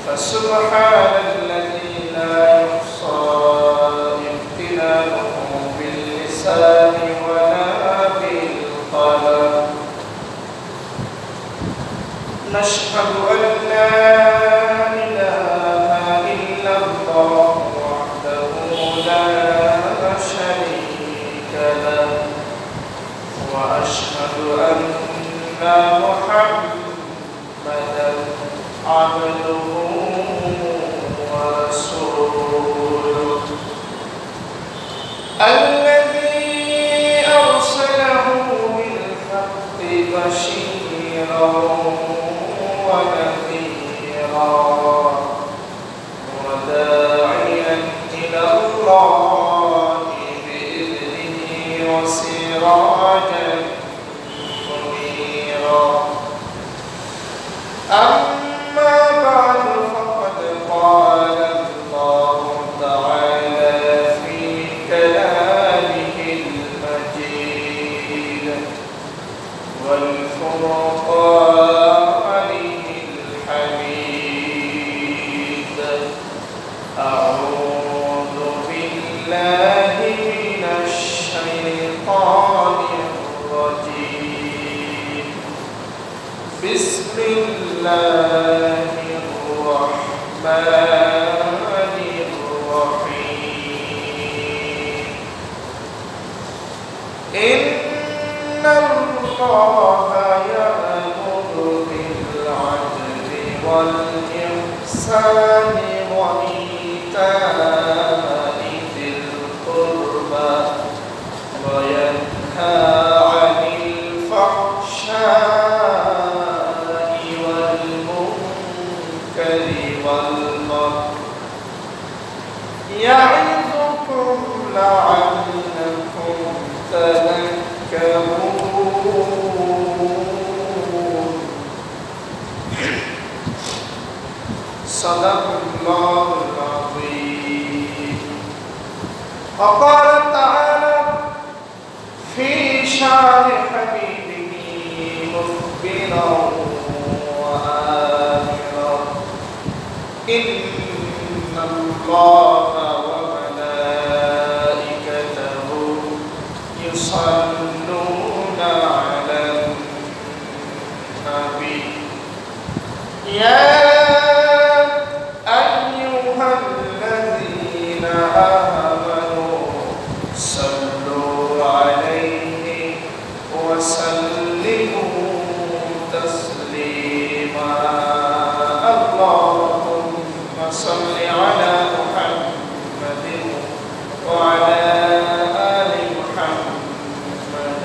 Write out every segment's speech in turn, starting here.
فسبحان الذي لا يحصى امتنانه باللسان ولا بالقلم. نشهد أن لا إله إلا الله وحده لا شريك له، وأشهد أن محمدا عبده ورسوله الذي أرسله بالحق بشيرا ونذيرا وداعيا إلى الله بإذنه وسراجا منيرا. أما بعد فقد قال الله تعالى في كلامه المجيد والفرقان الحميد. أعوذ بالله من الشيطان الرجيم. بسم الله الرحمن الرحيم. إن الله يأمر بالعدل والإحسان وإيتاء ذي القربى وينهى عن الفحشاء والمنكر والبغي يعظكم لعلكم تذكرون. صدق الله العظيم. وقال تعالى في شان حبيبه مخبرا وآمرا: إن الله وملائكته يصلون على النبي يا أيها الذين آمنوا صلوا عليه وسلموا تسليما. اللهم صل على محمد وعلى آل محمد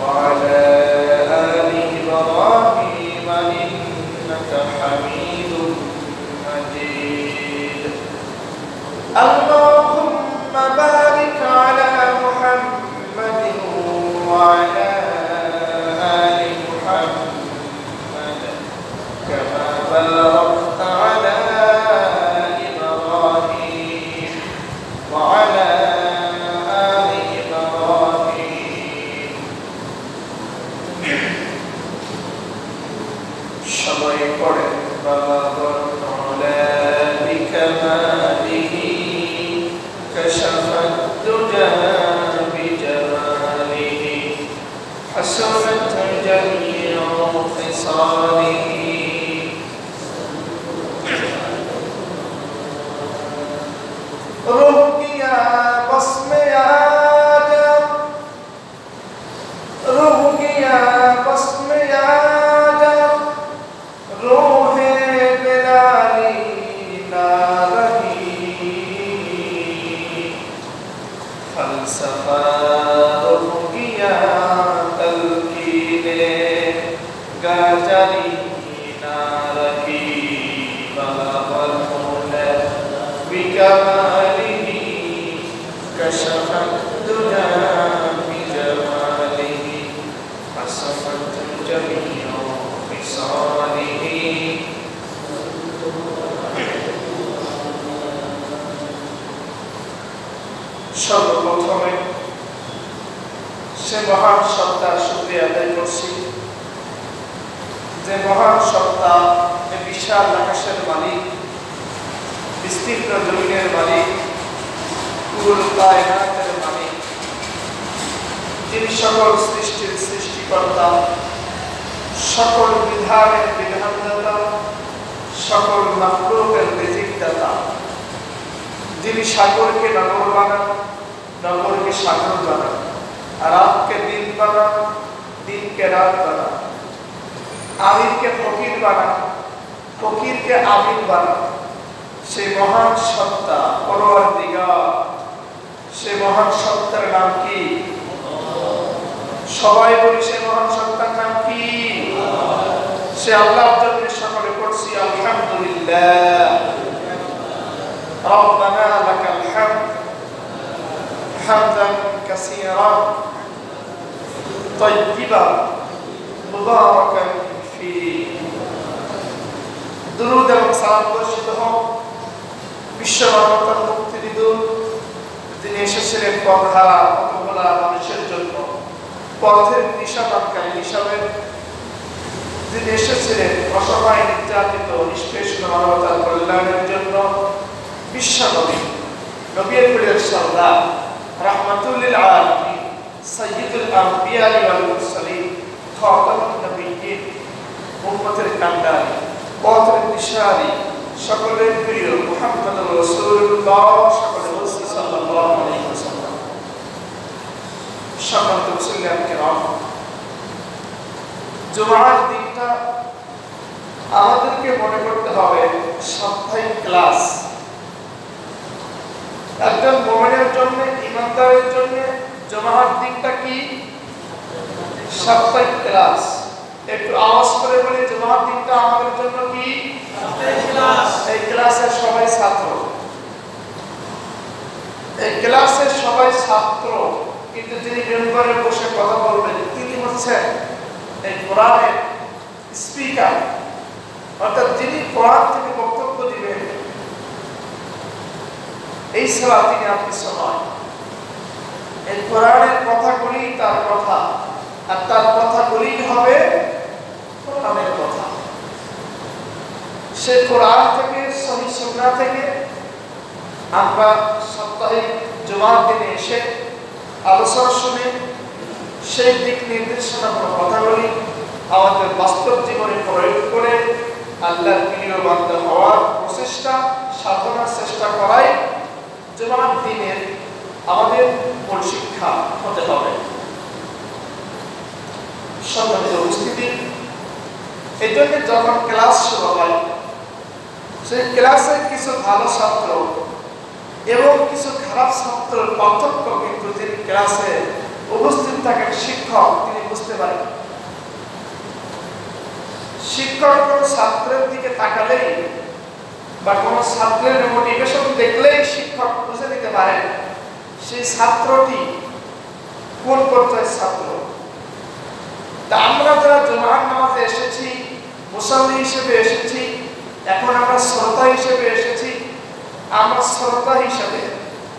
وعلى آل إبراهيم إنك حميد مجيد. اللهم بارك على محمد وعلى آل محمد كما باركت على إبراهيم وعلى آل إبراهيم. সবাই পড়েন বালাগত আলা বিকামালিহি কাশাফাত দুজা বিজামালিহি হাসানাত জামিউ খিসালিহি রুহিয়া বসমে আদম রুহিয়া বসমে আদম রোহে বেলালি না রহি ফলসফা রুহিয়া তলকিনে গাজারি না রহি বালাবল মোলা বিকামালিহি কশফত দুজা বিজমালিহি হাসানাত জামিউ খিসালিহি। সর্বপ্রথমে সে মহান সত্তার শুকরিয়া আদায় করছি যে মহান সত্তা, যে বিশাল আকাশের মালিক, বিস্তীর্ণ জমিনের মালিক, কুল কায়নাতের মালিক, যিনি সকল সৃষ্টির সৃষ্টিকর্তা, সকল বিধানের বিধানদাতা, সকল মাখলুকের রিজিকদাতা, যিনি সাগরকে নগর বানান, নগরকে সাগর বানান, রাতকে দিন বানান, দিনকে রাত বানান, আমিরকে ফকির বানান, ফকিরকে আমির বানান, সেই মহান সত্তা পরওয়ারদিগার, সেই মহান সত্তার নাম কি? সবাই বলি সেই মহান সত্তার নাম কি? সে আল্লাহর জন্য সকলে পড়ছি আলহামদুলিল্লাহ। রব্বানা লাকাল হামদ হামদান কাসীরান তাইয়্যিবান মুবারাকান ফীহি। দুরূদ এবং সালাম বর্ষিত হোক বিশ্ব মানবতার মুক্তিদূত, যিনি এসেছিলেন পথহারা পথভোলা মানুষের জন্য, পথের দিশাদানকারী হিসাবে, যিনি এসেছিলেন অসহায় নির্যাতিত নিষ্পেষিত মানবতার কল্যাণের জন্য, বিশ্বনবী, নবীর কুলের সরদার, রাহমাতুল লিল আলামিন, সাইয়্যিদুল আম্বিয়া ওয়াল মুরসালিন, খাতামুন নবিয়্যিন, উম্মতের কান্ডারি, পথের দিশারি, সকলের প্রিয় মুহাম্মদুর রাসূলুল্লাহ সাল্লাল্লাহু আলাইহি ওয়াসাল্লাম। সম্মানিত মুসলিম কিরাম, জুমার দিনটা আমাদেরকে মনে করতে হবে সাপ্তাহিক ক্লাস। একজন মুমিনের জন্য, ঈমানদারের জন্য জুমার দিনটা কি? সাপ্তাহিক ক্লাস। একটু আওয়াজ করে বলি, জুমার দিনটা আমাদের জন্য কি? সাপ্তাহিক ক্লাস। এই ক্লাসের সবাই ছাত্র, এই ক্লাসের সবাই ছাত্র, কিন্তু যিনি মেম্বারে বসে কথা বলবেন তিনি হচ্ছেন এই কোরআনের স্পিকার, অর্থাৎ যিনি কোরআন থেকে বক্তব্য দিবেন, এই ছাড়া তিনি আর কিছু নয়। এই কোরআনের কথাগুলি তার কথা, আর তার কথাগুলি হবে কোরআনের কথা। সে কোরআন থেকে, সহিহ সুন্নাহ থেকে আমরা সাপ্তাহিক জুমার দিনে এসে আলোচনা শুনে সেই দিক নির্দেশনামূলক কথাগুলি আমাদের বাস্তব জীবনে প্রয়োগ করে আল্লাহর প্রিয় বান্দা হওয়ার প্রচেষ্টা, সাধনার চেষ্টা করাই জুমার দিনের আমাদের মূল শিক্ষা হতে হবে। সম্মানিত উপস্থিতি, এই জন্য যখন ক্লাস শুরু হয়, সেই ক্লাসে কিছু ভালো ছাত্র এবং কিছু খারাপ ছাত্রের পার্থক্য কিন্তু যিনি ক্লাসে উপস্থিত থাকেন শিক্ষক তিনি বুঝতে পারেন। শিক্ষক কোনো ছাত্রের দিকে তাকালেই বা কোনো ছাত্রের মোটিভেশন দেখলেই শিক্ষক বুঝে নিতে পারেন সেই ছাত্রটি কোন পর্যায়ের ছাত্র। তা আমরা যারা জুমার নামাজে এসেছি, মুসল্লি হিসেবে এসেছি, এখন আমরা শ্রোতা হিসেবে এসেছি, আমরা শ্রোতা হিসেবে,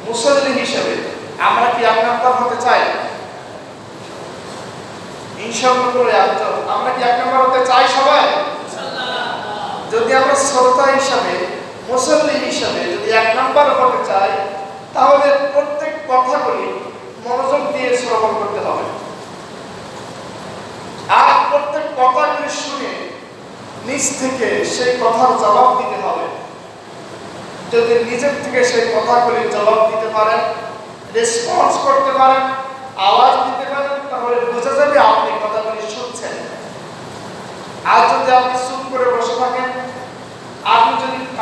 মুসল্লি হিসেবে আমরা কি এক নাম্বার হতে চাই? ইনশাআল্লাহ করে একজন আমরা কি এক নাম্বার হতে চাই সবাই? যদি আমরা শ্রোতা হিসেবে, মুসল্লি হিসেবে যদি এক নাম্বার হতে চাই, তাহলে প্রত্যেক কথাগুলি মনোযোগ দিয়ে শ্রবণ করতে হবে, আর প্রত্যেক কথাগুলি শুনে নিজ থেকে সেই কথার জবাব দিতে হবে। যদি নিজের থেকে সেই কথাগুলির জবাব দিতে পারেন, রেসপন্স করতে পারেন, আওয়াজ দিতে পারেন, তাহলে বোঝা যাবে আপনি কথাগুলি শুনছেন। আর যদি আপনি চুপ করে বসে থাকেন,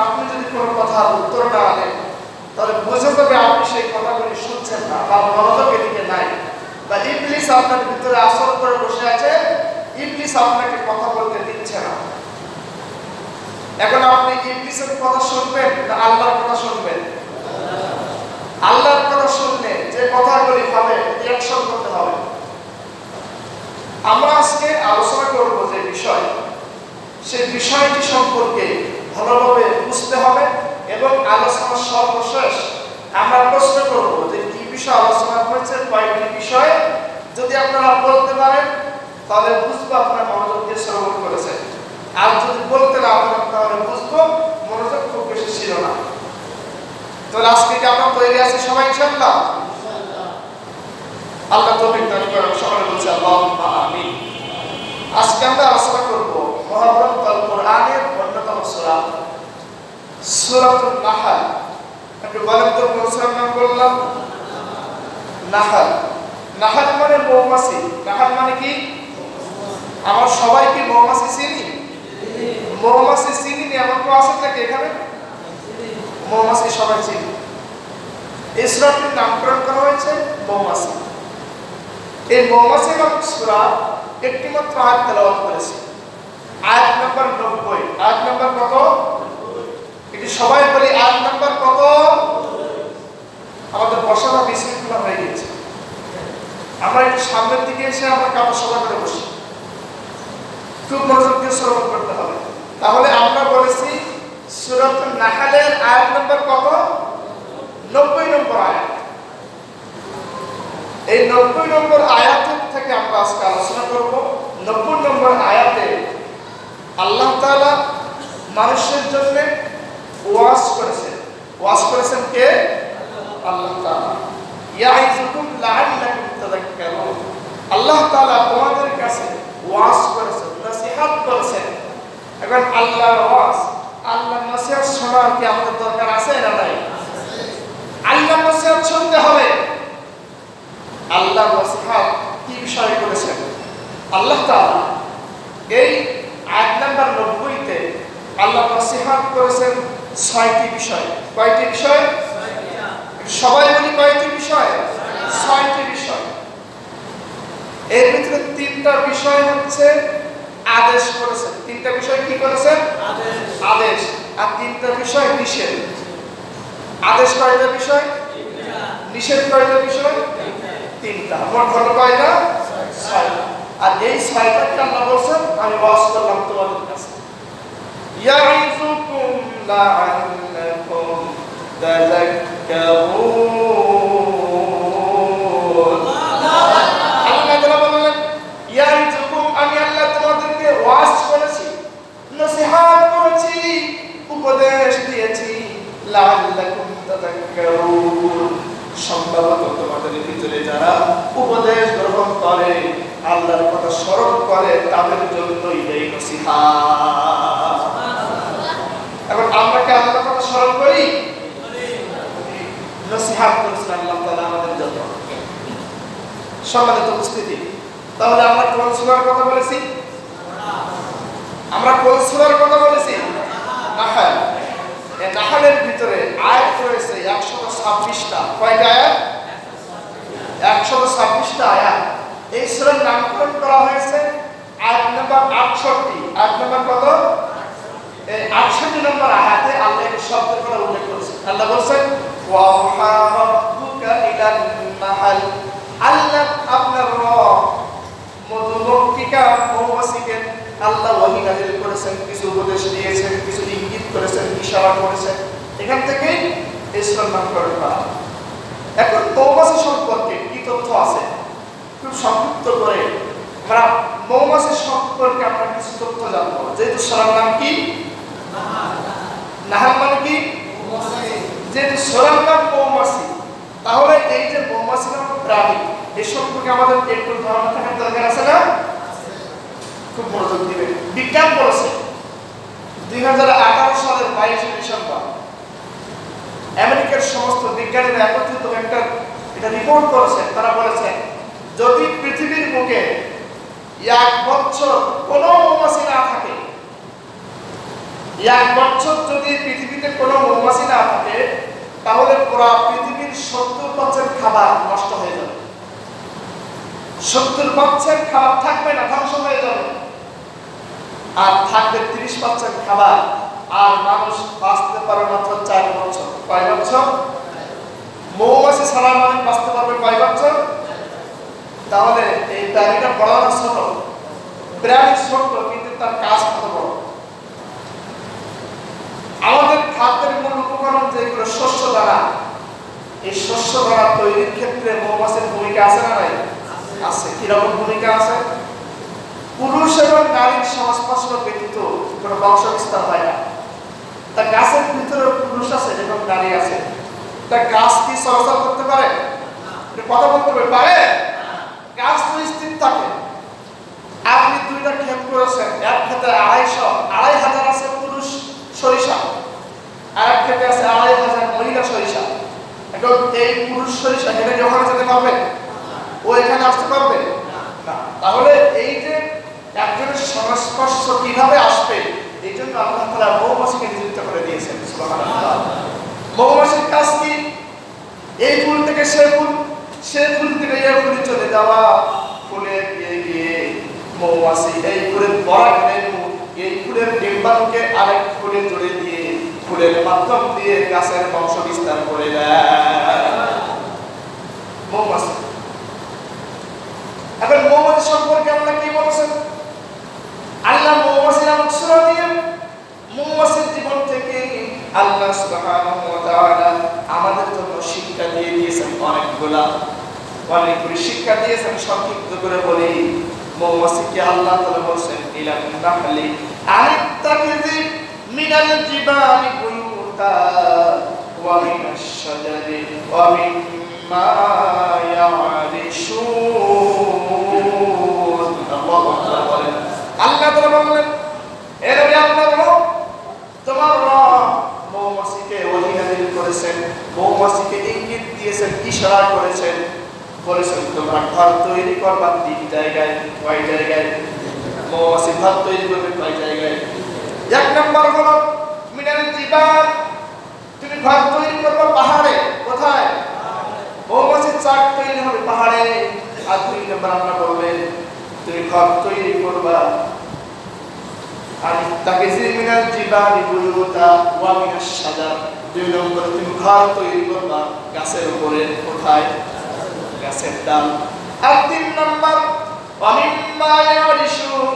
আপনি যদি কোনো কথার উত্তর না দেন, তাহলে বোঝা যাবে আপনি সেই কথাগুলি শুনছেন না বা মনোযোগ এদিকে নাই, বা ইবলিস আপনার ভিতরে আসর করে বসে আছে, ইবলিস আপনাকে কথা বলতে দিচ্ছে না। এখন আপনি ইবলিসের কথা শুনবেন না আল্লাহর কথা শুনবেন? আল্লাহর কথা শুনলে যে কথাগুলি হবে রিঅ্যাকশন করতে হবে। আমরা আজকে আলোচনা করব যে বিষয়, সেই বিষয়টি সম্পর্কে ভালোভাবে বুঝতে হবে এবং আলোচনার সর্বশেষ আমরা প্রশ্ন করব যে কি বিষয় আলোচনা হয়েছে, কয়েকটি বিষয় যদি আপনারা বলতে পারেন তাহলে বুঝবো আপনারা মনোযোগ দিয়ে শ্রবণ করেছেন। তৈরি আছে সবাই ইনশাআল্লাহ? আল্লাহ তৌফিক দান করেন। সকলে বলছি আল্লাহুম্মা আমিন। আজকে আমরা আলোচনা করব মহাগ্রন্থ আল কোরআনের অন্যতম সূরা সূরাতুন নাহল। একটু বলেন তো কোন সূরার নাম বললাম? নাহল। নাহল মানে মৌমাছি। নাহল মানে কি? আমার সবাই কি মৌমাছি চিনি? মৌমাছি চিনি এমন কেউ আছে নাকি এখানে? মৌমাছি সবাই চিনি। এই সূরাটির নামকরণ করা হয়েছে মৌমাছি। এই মৌমাছি নামক সূরা একটি মাত্র আয়াত তেলাওয়াত করেছি, আয়াত নাম্বার 90। আয়াত নাম্বার কত? এটি সবাই বলি, আয়াত নাম্বার কত? আমাদের বসাটা বিশৃঙ্খলা হয়ে গেছে। আমরা একটু সামনের দিকে এসে আমরা কাপড় সভা করে বসি, খুব মনোযোগ দিয়ে শ্রবণ করতে হবে। তাহলে আমরা বলেছি সূরাতুন নাহলের আয়াত নাম্বার কত? 90 নম্বর আয়াত। এই 90 নম্বর আয়াত থেকে আমরা আজকে আলোচনা করব। 90 নম্বর আয়াতে আল্লাহ তাআলা মানুষের জন্য ওয়াজ করেছেন। ওয়াজ করেছেন কে? আল্লাহ তাআলা। ইয়াইযুকুম লাআল্লাকুম তাযাক্কারুন। আল্লাহ তাআলা তোমাদের কাছে ওয়াজ করেছেন, নসিহত করেছেন। এখন আল্লাহর ওয়াজ, আল্লাহর নসিহত শোনার কি আমাদের দরকার আছে না নাই? আল্লাহর নসিহত শুনতে হবে। আল্লাহর নসিহত কি বিষয় করেছেন আল্লাহ তাআলা? এই আয়াত নাম্বার 90 তে আল্লাহ নসিহত করেছেন 6টি বিষয়। কয়টি বিষয়? সবাই বলি কয়টি বিষয়? 6টি বিষয়। এর ভিতরে 3টা বিষয় হচ্ছে আদেশ করেছেন। 3টা বিষয় কি করেছেন? আদেশ। আর 3টা বিষয় নিষেধ। আদেশ কয়টা বিষয়? নিষেধ কয়টা বিষয়? 3টা। মোট হলো কয়টা? 6টা। আর এই 6টাকে আল্লাহ বলেন আমি ওয়াজ করলাম তোমাদের কাছে। ইয়াইযুকুম লাআল্লাকুম তাযাক্কারুন। আল্লাহ তাআলা বলেন ইয়াইযুকুম, আমি আল্লাহ তোমাদেরকে ওয়াজ করেছি, নসিহত করেছি, উপদেশ দিয়েছি। লাআল্লাকুম তাযাক্কারুন, সম্ভবত তোমাদের ভিতরে যারা উপদেশ গ্রহণ করে, আল্লাহর কথা স্মরণ করে, তাদের জন্যই এই নসিহত। এখন আমরা কি আল্লাহর কথা স্মরণ করি? নসিহত করেছেন আল্লাহ তাআলা আমাদের জন্য। সম্মানিত উপস্থিতি, তাহলে আমরা কোন সূরার কথা বলেছি? আমরা কোন সূরার কথা বলেছি? নাহল। এই নাহলের ভিতরে আয়াত রয়েছে 126টা। কয়টা আয়াত? 126টা আয়াত। এই সূরার নামকরণ করা হয়েছে আয়াত নাম্বার 68। আয়াত নাম্বার কত? এই 68 নম্বর আয়াতে আল্লাহ এই শব্দের কথা উল্লেখ করেছেন। আল্লাহ বলেন ওয়া আওহা রাব্বুকা ইলান নাহল। আল্লাহ আপনার রব মধুমক্ষিকা মৌমাছিকে আল্লাহ ওহী নাযিল করেছেন, কিছু উপদেশ দিয়েছেন, কিছু ইঙ্গিত করেছেন, ইশারা করেছেন। এখান থেকে এই সূরার নামকরণ করা। এখন মৌমাছি সম্পর্কে কি তথ্য আছে খুব সংক্ষিপ্ত করে আমরা মৌমাছি সম্পর্কে আমরা কিছু তথ্য জানবো। যেহেতু সূরার নাম কি? নাহল মানে কি? যেহেতু সূরার নাম মৌমাছি, তাহলে এই যে মৌমাছি নামক প্রাণী, এই সম্পর্কে আমাদের একটু ধারণা থাকার দরকার আছে না? খুব মনোযোগ দিবেন। বিজ্ঞান বলেছে 2018 সালের 22 ডিসেম্বর আমেরিকার সমস্ত বিজ্ঞানীরা একত্রিত একটা এটা রিপোর্ট করেছেন। তারা বলেছেন যদি পৃথিবীর বুকে 1 বছর কোনো মৌমাছি না থাকে, 1 বছর যদি পৃথিবীতে কোনো মৌমাছি না থাকে, তাহলে পুরো পৃথিবীর 70% খাবার নষ্ট হয়ে যাবে। 70% খাবার থাকবে না, ধ্বংস হয়ে যাবে। আর থাকবে 30% খাবার। আর মানুষ বাঁচতে পারে মাত্র 4 বছর। কয় বছর? মৌমাছি ছাড়া মানুষ বাঁচতে পারবে কয় বছর? তাহলে এই প্রাণীটা বড় না ছোট? প্রাণী ছোট, কিন্তু তার কাজ কত বড়। আমাদের খাদ্যের মূল উপকরণ যেগুলো শস্য দানা, এই শস্য দানা তৈরির ক্ষেত্রে মৌমাছির ভূমিকা আছে না নাই? আছে। কিরকম ভূমিকা আছে? পুরুষ এবং নারীর সংস্পর্শ ব্যতীত কোনো বংশ বিস্তার হয় না। তা গাছের ভিতরে পুরুষ আছে এবং নারী আছে, তা গাছ কি চলাচল করতে পারে? কথা বলতে পারে? গাছ তো স্থির থাকে। আপনি দুইটা ক্ষেত করেছেন, এক ক্ষেতে 250 আছে পুরুষ সরিষা, আর এক ক্ষেতে আছে 2500 মহিলা সরিষা। এখন এই পুরুষ সরিষা হেঁটে কি ওখানে যেতে পারবে? ও এখানে আসতে পারবে না। তাহলে এই যে একজনের সংস্পর্শ কিভাবে আসবে, এই জন্য আল্লাহ তাআলা মৌমাছিকে নিযুক্ত করে দিয়েছেন। সুবহানাল্লাহ। মৌমাছির কাজ কি? এই ফুল থেকে সে ফুল, সে ফুল থেকে এই ফুলে চলে যাওয়া, ফুলে গিয়ে গিয়ে মৌমাছি এই ফুলের পরাগ নেয়, এই ফুলের ডিম্বাণুকে আরেক ফুলে জড়ে দিয়ে ফুলের মাধ্যম দিয়ে গাছের বংশ বিস্তার করে দেয় মৌমাছি। এখন মৌমাছি সম্পর্কে আল্লাহ কি বলছেন? আল্লাহ মৌমাছি নামক সূরা দিয়ে মৌমাছির জীবন থেকে আল্লাহ সুবহানাহু ওয়া তাআলা আমাদের জন্য শিক্ষা দিয়ে দিয়েছেন অনেকগুলি শিক্ষা দিয়েছেন। সংক্ষিপ্ত করে বলি, মৌমাছিকে আল্লাহ তাআলা বলেন ইলান নাহলি আনিত্তাকিযি মিনাল জিবালি বুয়ুতা ওয়া মিনাশ শাজারি ওয়া মিম্মা ইয়ারিশুন। আল্লাহু আকবার বলেন। আল্লাহ তাআলা বলেন, এ নবী আপনার রব, তোমার রব মৌমাছিকে ওহী নাযিল করেছেন, মৌমাছিকে ইঙ্গিত দিয়েছেন, ইশারা করেছেন, বলেছেন তোমরা ঘর তৈরি করবা 3 জায়গায়। কয় জায়গায়? মৌমাছি ঘর তৈরি করবে কয় জায়গায়? 1 নম্বর হলো মিনাল জিবাল, তুমি ঘর তৈরি করবা পাহাড়ে। কোথায়? মৌমাছির চাক তৈরি হবে পাহাড়ে। আর 2 নম্বর আমরা বললেন তুমি ঘর তৈরি করবা আর তাকিজি মিনাল জিবালি বুয়ুতা ওয়া মিনাশ শাজার। 2 নম্বর তুমি ঘর তৈরি করবা গাছের উপরে। কোথায়? গাছের ডাল। আর 3 নম্বর ওয়া মিম্মা ইয়ারিশুন,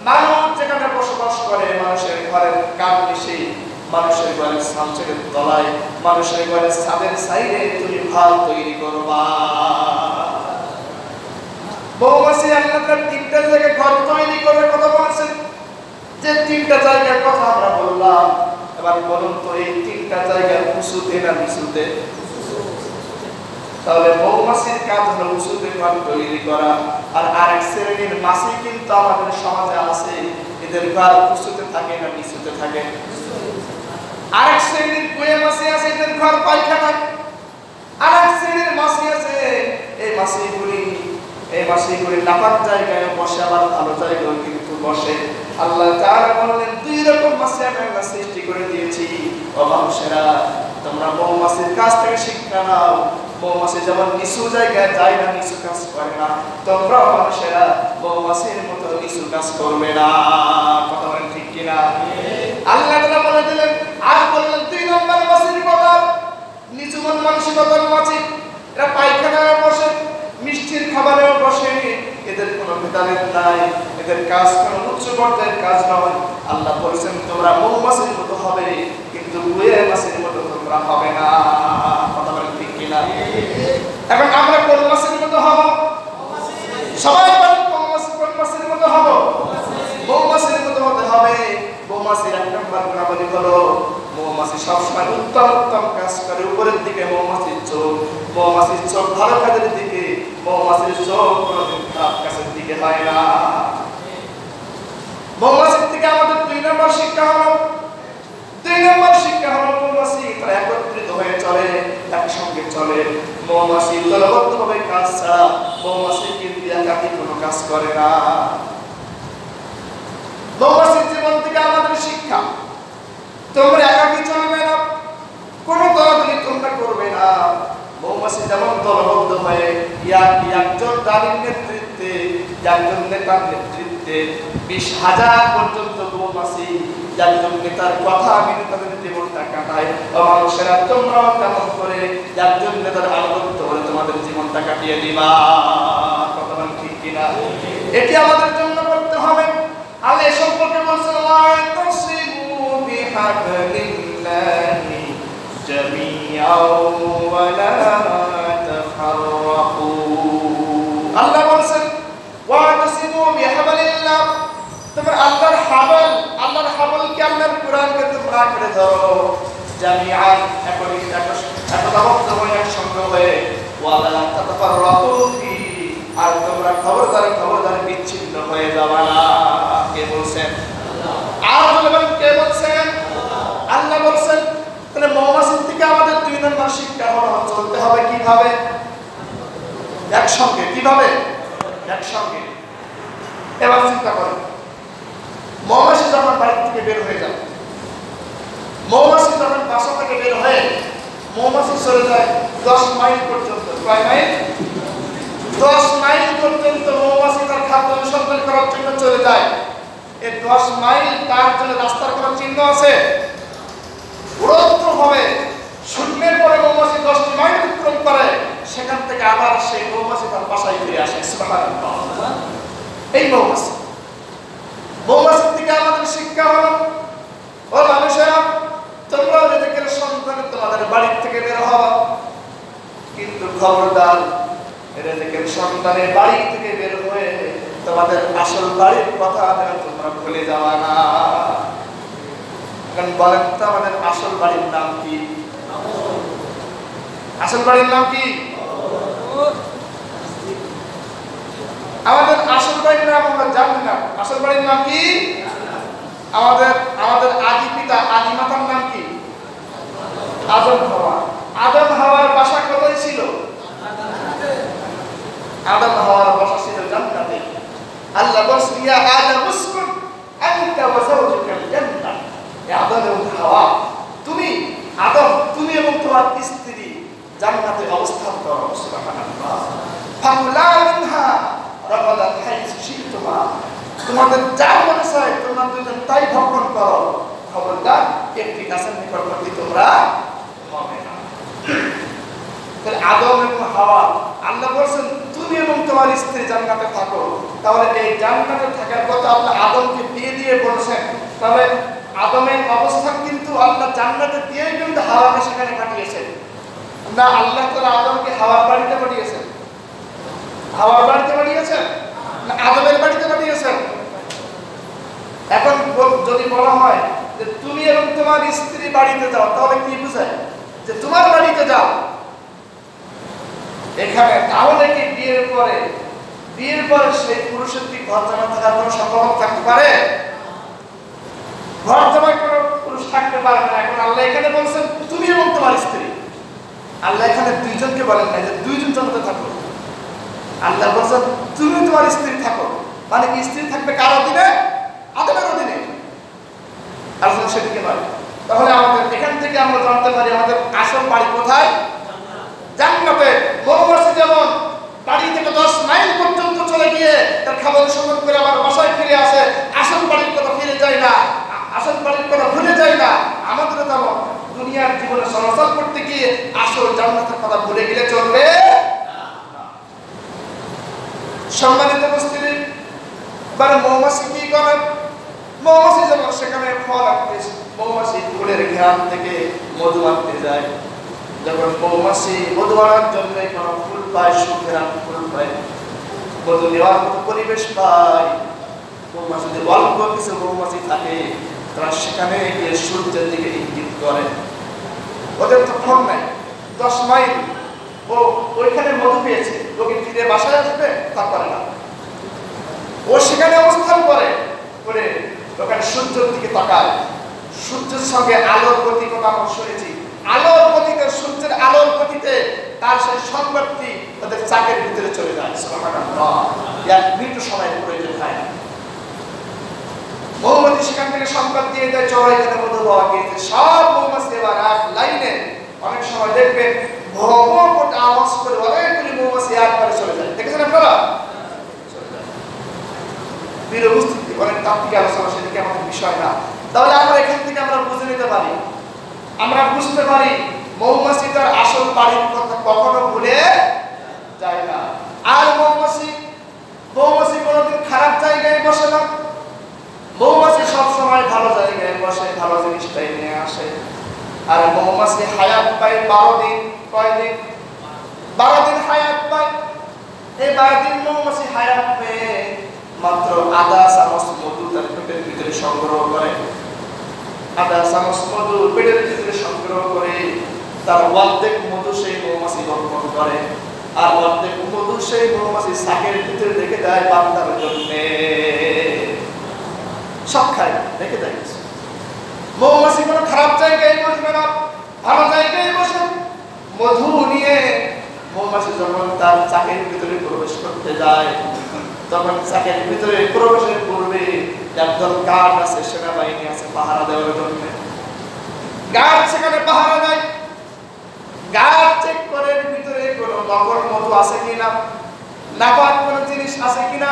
মানুষ যেখানে বসবাস করে, মানুষের ঘরের কার্নিশে, মানুষের ঘরের ছাদের তলায়, মানুষের ঘরের ছাদের সাইডে তুমি ঘর তৈরি করবা। মৌমাছি আল্লাহ তাআলা 3টা জায়গায় ঘর তৈরি করার কথা বলেছেন। যে 3টা জায়গার কথা আমরা বললাম, এবার বলুন তো এই 3টা জায়গা উঁচুতে না নিচুতে? তাহলে মৌমাছির কাজ হলো উঁচুতে ঘর তৈরি করা। আর আরেক শ্রেণীর মাছি কিন্তু আমাদের সমাজে আছে, এদের ঘর উঁচুতে থাকে না নিচুতে থাকে? আরেক শ্রেণীর কুয়ে মাছি আছে, এদের ঘর পায়খানায়। আরেক শ্রেণীর মাছি আছে, এই মাছিগুলি নাপাক জায়গায় বসে, আবার ভালো জায়গায় কিন্তু বসে। আল্লাহ তাআলা বললেন 2 রকম মাছি আমি আল্লাহ সৃষ্টি করে দিয়েছি। ও মানুষেরা, তোমরা মৌমাছির কাছ থেকে শিক্ষা নাও। মৌমাছি যেমন নিচু জায়গায় যায় না, নিচু কাজ করে না, তোমরা মানুষেরা মৌমাছির মতো নিচু কাজ করবে না। কথা বলেন ঠিক কিনা? আল্লাহ তাআলা বলে দিলেন। আর বললেন 2 নম্বর মাছির কথা, নিচু মন মানসিকতার মাছি। এরা পায়খানায় বসে, মিষ্টির খাবারেও বসে, এদের কোনো ভেদাভেদ নাই, এদের কাজ কোনো উচ্চ পর্যায়ের কাজ নয়। আল্লাহ বলেছেন তোমরা মৌমাছির মতো হবে, কিন্তু কুয়ে মাছির মতো তোমরা হবে না। কথা বলেন ঠিক কিনা? এখন আমরা কোন মাছির মতো হব? সবাই বলেন কোন মাছির মতো হব? মৌমাছির মতো হতে হবে। মৌমাছির 1 নম্বর গুণাবলী হলো মৌমাছি সবসময় উত্তম কাজ করে। উপরের দিকে মৌমাছির চোখ ভালো কাজের দিকে, মৌমাছির চোখ কোনোদিন খারাপ কাজের দিকে হয় না। মৌমাছির থেকে আমাদের 2 নম্বর শিক্ষা হলো মৌমাছি তারা একত্রিত হয়ে চলে, একসঙ্গে চলে। মৌমাছি দলবদ্ধভাবে কাজ ছাড়া মৌমাছি কিন্তু একাকী কোনো কাজ করে না। মৌমাছির জীবন থেকে আমাদের শিক্ষা, তোমরা একাকী চলবে না, কোনো দলাদলি তোমরা করবে না। মৌমাছি যেমন দলবদ্ধ হয়ে একজন রানীর নেতৃত্বে, একজন নেতার নেতৃত্বে 20,000 পর্যন্ত মৌমাছি একজন নেতার কথা মেনে তাদের জীবনটা কাটায়। মানুষেরা তোমরাও কেমন করে একজন নেতার আনুগত্য করে তোমাদের জীবনটা কাটিয়ে দিবা। কথা বলেন ঠিক কিনা? এটি আমাদের জন্য করতে হবে। আল্লাহ সম্পর্কে বলছেন ওয়াতাসিমু বিহাবলিল্লাহি জামিআও ওয়া লা তাফাররাকু। আল্লাহ বলছেন ওয়াতাসিমু বিহাবলিল্লাহ, তোমরা আল্লাহর হাবলকে, আল্লাহর কোরআনকে তোমরা আঁকড়ে ধরো। জামিআন একতাবদ্ধ হয়ে একসঙ্গে হয়ে ওয়ালা তাতাফাররাকু ফি আর তোমরা খবরদার বিচ্ছিন্ন হয়ে যাবা না। কে বলছেন? আর বলবেন কে বলছেন? আল্লাহ বলছেন। তাহলে মৌমাছির থেকে আমাদের 2 নম্বর শিক্ষা হলো চলতে হবে কিভাবে? একসঙ্গে। কিভাবে? একসঙ্গে। এবার চিন্তা করেন, মৌমাছি যখন বাড়ি থেকে বের হয়ে যায়, মৌমাছি যখন বাসা থেকে বের হয়ে মৌমাছি চলে যায় 10 মাইল পর্যন্ত। কয় মাইল? 10 মাইল পর্যন্ত মৌমাছি তার খাদ্য অনুসন্ধান করার জন্য চলে যায়। এই 10 মাইল তার জন্য রাস্তার কোনো চিহ্ন আছে? পুরোপুরি শূন্যের পরে মৌমাছি 10 মাইল অতিক্রম করে, সেখান থেকে আবার সেই মৌমাছি তার বাসায় ফিরে আসে। সুবহানাল্লাহ। এই মৌমাছির থেকে আমাদের শিক্ষা হলো, ও মানুষেরা, তোমরা রিজিকের সন্ধানে তোমাদের বাড়ি থেকে বের হও, কিন্তু খবরদার রিজিকের সন্ধানে বাড়ি থেকে বের হয়ে তোমাদের আসল বাড়ির কথা তোমরা ভুলে যাওয়া না। এখন বলেন তো আমাদের আসল বাড়ির নাম কি? আসল বাড়ির নাম কি? আমাদের আসল বাড়ির নাম আমরা জানি না। আসল বাড়ির নাম কি? আমাদের আদি পিতা আদি মাতার নাম কি? আদম হাওয়া। আদম হাওয়ার বাসা কোথায় ছিল? আদম হাওয়ার বাসা ছিল জান্নাতে। আল্লাহ বলেন, ইয়া আদম উসকুন আনতা ওয়া যাওজুকাল জান্নাহ। ইয়া আদম এবং হাওয়া, তুমি এবং তোমার স্ত্রী জান্নাতে অবস্থান করো। সুবহানাল্লাহ। ফাকুলা মিনহা রাগাদান হাইসু শি'তুমা, তোমাদের যা মনে চায় তোমরা দুজন তাই ভক্ষণ করো, খবরদার একটি গাছের নিকটবর্তী তোমরা হবে না। তাহলে আদম এবং হাওয়া, আল্লাহ বলেন তুমি এবং তোমার স্ত্রী জান্নাতে থাকো। তাহলে এই জান্নাতে থাকার কথা আল্লাহ আদমকে দিয়ে বলেছেন। তাহলে আদমের অবস্থান কিন্তু আল্লাহ জান্নাতে দিয়েই কিন্তু হাওয়াকে সেখানে পাঠিয়েছেন না। আল্লাহ তাআলা আদমকে হাওয়ার বাড়িতে পাঠিয়েছেন? হাওয়ার বাড়িতে পাঠিয়েছেন না আদমের বাড়িতে পাঠিয়েছেন? এখন যদি বলা হয় যে তুমি এবং তোমার স্ত্রী বাড়িতে যাও, তাহলে কি বোঝায়? যে তোমার বাড়িতে যাও এখানে। তাহলে কি বিয়ের পরে সেই পুরুষের কি ঘর জামাই থাকার কোনো সম্ভাবনা থাকতে পারে? ঘর জামাই কোনো পুরুষ থাকতে পারে না। এখন আল্লাহ এখানে বলছেন তুমি এবং তোমার স্ত্রী। আল্লাহ এখানে দুইজনকে বলেন না যে দুইজন জান্নাতে থাকো। আল্লাহ বলছেন তুমি তোমার স্ত্রী থাকো। মানে কি স্ত্রী থাকবে কার অধীনে? আদমের অধীনে। আর সেদিকে নয়। তাহলে আমাদের এখান থেকে আমরা জানতে পারি আমাদের আসল বাড়ি কোথায়? জান্নাতে। মৌমাছি যেমন বাড়ি থেকে 10 মাইল পর্যন্ত চলে গিয়ে তার খাবার সংগ্রহ করে আবার বাসায় ফিরে আসে, আসল বাড়ির কথা ফিরে যায় না, আসল বাড়ির কথা ভুলে যায় না। আমাদের তেমন দুনিয়ার জীবনে চলাচল করতে গিয়ে আসল জান্নাতের কথা ভুলে গেলে চলবে না। সম্মানিত উপস্থিতি, মানে মৌমাছি কি করে? মৌমাছি যেমন সেখানে ফল আনতে, মৌমাছি ফুলের ঘ্রাণ থেকে মধু আনতে যায়। যখন মৌমাছি মধু আনার জন্য কোনো ফুল পায়, সুঘ্রাণ ফুল পায়, মধু নেওয়ার মতো পরিবেশ পায়, মৌমাছি যদি অল্প কিছু মৌমাছি থাকে তারা সেখানে গিয়ে সূর্যের দিকে ইঙ্গিত করে। ওদের তো ফোন নাই, 10 মাইল ও ওইখানে মধু পেয়েছে, লোকে ফিরে বাসায় আসবে তা করে না। ও সেখানে অবস্থান করে ওখানে সূর্যের দিকে তাকায়। সূর্যের সঙ্গে আলোর গতি কথা আমরা শুনেছি। আলোর গতিতে, সূর্যের আলোর গতিতে তার সেই সংবাদটি তাদের চাকের ভিতরে চলে যায়। সুবহানাল্লাহ। 1 মিনিট সময় প্রয়োজন হয় না। মৌমাছি সেখান থেকে সংবাদ দিয়ে দেয় চলো এখানে মধু পাওয়া গিয়েছে। সব মৌমাছি এবার এক লাইনে, অনেক সময় দেখবেন ভোঁ আওয়াজ করে অনেকগুলি মৌমাছি একবারে চলে যায়। দেখেছেন আপনারা? প্রিয় উপস্থিতি, অনেক তাত্ত্বিক আলোচনা, সেদিকে আমাদের বিষয় না। তাহলে আমরা এখান থেকে আমরা বুঝে নিতে পারি, আমরা বুঝতে পারি মৌমাছি তার আসল বাড়ির কথা কখনো ভুলে যায় না। আর মৌমাছি কোনোদিন খারাপ জায়গায় বসে না। মৌমাছি সবসময় ভালো জায়গায় বসে, ভালো জিনিসটাই নিয়ে আসে। আর মৌমাছি হায়াত পায় 12 দিন। কয় দিন? 12 দিন হায়াত পায়। এই 12 দিন মৌমাছি হায়াত পেয়ে মাত্র আধা চামচ মধু তার পেটের ভিতরে সংগ্রহ করে। আধা চামচ মধু পেটের ভিতরে সংগ্রহ করে তার অর্ধেক মধু সেই মৌমাছি গ্রহণ করে, আর অর্ধেক মধু সেই মৌমাছি শাকের ভিতরে রেখে দেয় বান্দার জন্য। সব খায় না, রেখে দেয়। মৌমাছি কোনো খারাপ জায়গায় বসবে না, ভালো জায়গায় বসে। মধু নিয়ে মৌমাছি যখন তার চাকের ভিতরে প্রবেশ করতে যায়, তখন চাকের ভিতরে প্রবেশের পূর্বে একদল গার্ড আছে, সেনাবাহিনী আছে পাহারা দেওয়ার জন্য। গার্ড সেখানে পাহারা দেয়, গার্ড চেক করে ভিতরে কোনো নকল মধু আছে কিনা, নাপাক কোনো জিনিস আছে কিনা,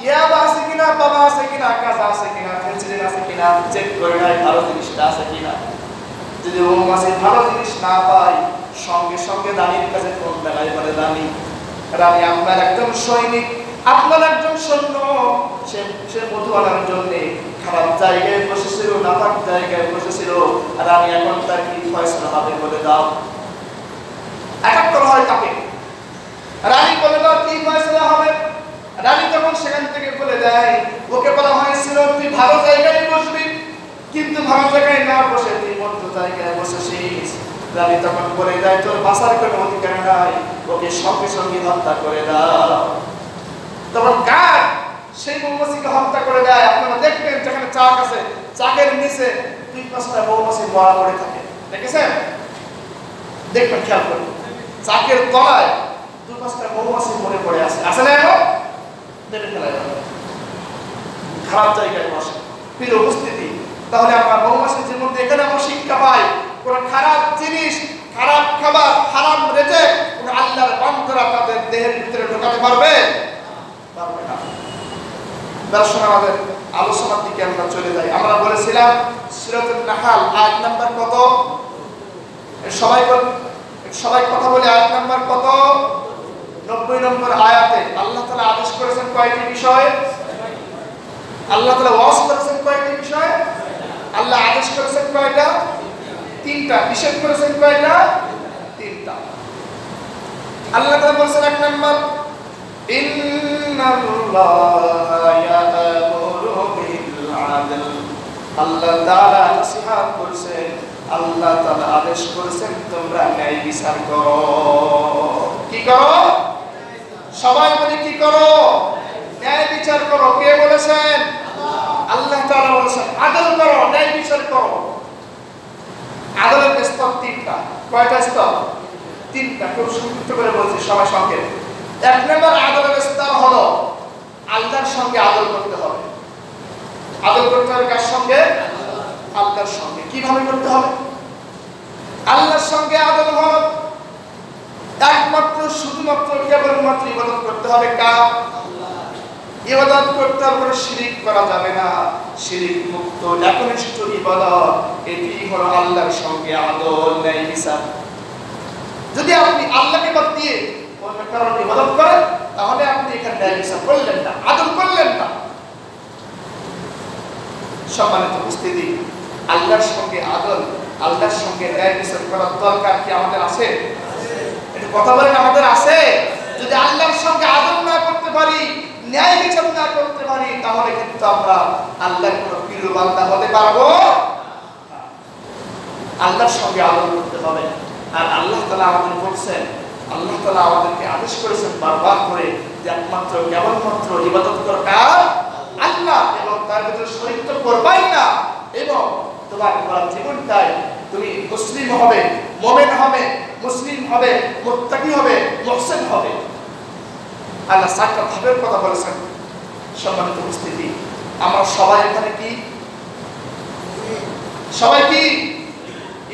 ইয়াবা আছে কিনা, বাবা আছে কিনা, কাজা আছে কিনা, ফেন্সিলিন আছে কিনা, চেক করে নেয় ভালো জিনিসটা আছে কিনা। যদি মৌমাছি ভালো জিনিস না পায়, সঙ্গে সঙ্গে রানীর কাছে ফোন দেয়, বলে রানী, রানী আপনার একজন সৈনিক, আপনার একজন সৈন্য, সে মধু আনার জন্য খারাপ জায়গায় বসেছিল, নাপাক জায়গায় বসেছিল, আর আমি এখন তার কি ফয়সালা হবে বলে দাও। এক করা হয় তাকে, রানী বলে দাও কি ফয়সালা হবে। রানী তখন সেখান থেকে বলে দেয়, ওকে বলা হয়েছিল তুই ভালো জায়গায় বসবি, কিন্তু ভালো জায়গায় না বসে তুই মধ্য জায়গায় বসেছিস। রানী তখন বলে দেয় তোর বাঁচার কোনো অধিকার নাই, ওকে সঙ্গে সঙ্গে হত্যা করে দাও। তখন গার্ড সেই মৌমাছিকে হত্যা করে দেয়। আপনারা দেখবেন যেখানে চাক আছে, চাকের নিচে 2-5টা মৌমাছি মরা পড়ে থাকে, দেখেছেন? দেখবেন, খেয়াল করুন, চাকের তলায় 2-5টা মৌমাছি মরে পড়ে আছে, আছে না? এখন দেখে ফেলায় খারাপ জায়গায় বসে। প্রিয় উপস্থিতি, তাহলে আমরা মৌমাছির জীবন এখানে আমরা শিক্ষা পাই, কোন খারাপ জিনিস, খারাপ খাবার, হারাম রেজেক কোন আল্লাহর বান্দারা তাদের দেহের ভিতরে ঢোকাতে পারবে না। দর্শন, আমাদের আলোচনার দিকে আমরা চলে যাই। আমরা বলেছিলাম সূরাতুন নাহাল আয়াত নাম্বার কত? সবাই কথা বলে, আয়াত নাম্বার কত? 90 নম্বর আয়াতে আল্লাহ তাআলা আদেশ করেছেন কয়টি বিষয়? আল্লাহ তাআলা ওয়াজ করেছেন কয়টি বিষয়? আল্লাহ আদেশ করেছেন কয়টা? 3টা। নিষেধ করেছেন কয়টা? 3টা। আল্লাহ তাআলা বলেছেন 1 নম্বর, ইন্নাল্লাহা ইয়া'মুরু বিল আদল। আল্লাহ তাআলা নসিহত করেছেন, আল্লাহ তাআলা আদেশ করেছেন তোমরা ন্যায় বিচার করো। কি করো? সবাই বলি কি করো? ন্যায় বিচার করো। কে বলেছেন? আল্লাহ তাআলা বলেছেন আদল করো, ন্যায় বিচার করো। আদলের স্তর 3টা। কয়টা স্তর? 3টা। খুব সংক্ষিপ্ত করে বলছি, সবাই সংক্ষেপ। 1 নম্বর আদলের স্তর হলো আল্লাহর সঙ্গে আদল করতে হবে। আদল করতে হবে কার সঙ্গে? আল্লাহর সঙ্গে। কিভাবে করতে হবে? আল্লাহর সঙ্গে আদল হলো একমাত্র শুধুমাত্র কেবলমাত্র ইবাদত করতে হবে কার? ইবাদত করতে হবে, কোনো শিরিক করা যাবে না। শিরিক মুক্ত একনিষ্ঠ ইবাদত, এটি হলো আল্লাহর সঙ্গে আদল, ন্যায় বিচার। যদি আপনি আল্লাহকে বাদ দিয়ে অন্য কারণে ইবাদত করেন, তাহলে আপনি এখানে ন্যায় বিচার করলেন না, আদল করলেন না। সম্মানিত উপস্থিতি, আল্লাহর সঙ্গে আদল, আল্লাহর সঙ্গে ন্যায় বিচার করার দরকার কি আমাদের আছে? একটু কথা বলেন, আমাদের আছে? যদি আল্লাহর সঙ্গে আদল না করতে পারি, ন্যায় বিচার না করতে পারি, তাহলে কিন্তু আমরা আল্লাহর কোনো প্রিয় বান্দা হতে পারবো না। আল্লাহর সঙ্গে আদল করতে হবে। আর আল্লাহ তাআলা আমাদের বলছেন, আল্লাহ তাআলা আমাদেরকে আদেশ করেছেন বারবার করে যে একমাত্র কেবলমাত্র ইবাদত কর কার? আল্লাহ, এবং তার ভিতরে শরীক তো করবাই না। এবং তোমার পুরো জীবনটাই তুমি মুসলিম হবে, মুমিন হবে, মুসলিম হবে, মুত্তাকি হবে, মুহসিন হবে। আল্লাহ 4টা ভাবের কথা বলেছেন। সম্মানিত উপস্থিতি, আমরা সবাই এখানে কি? সবাই কি?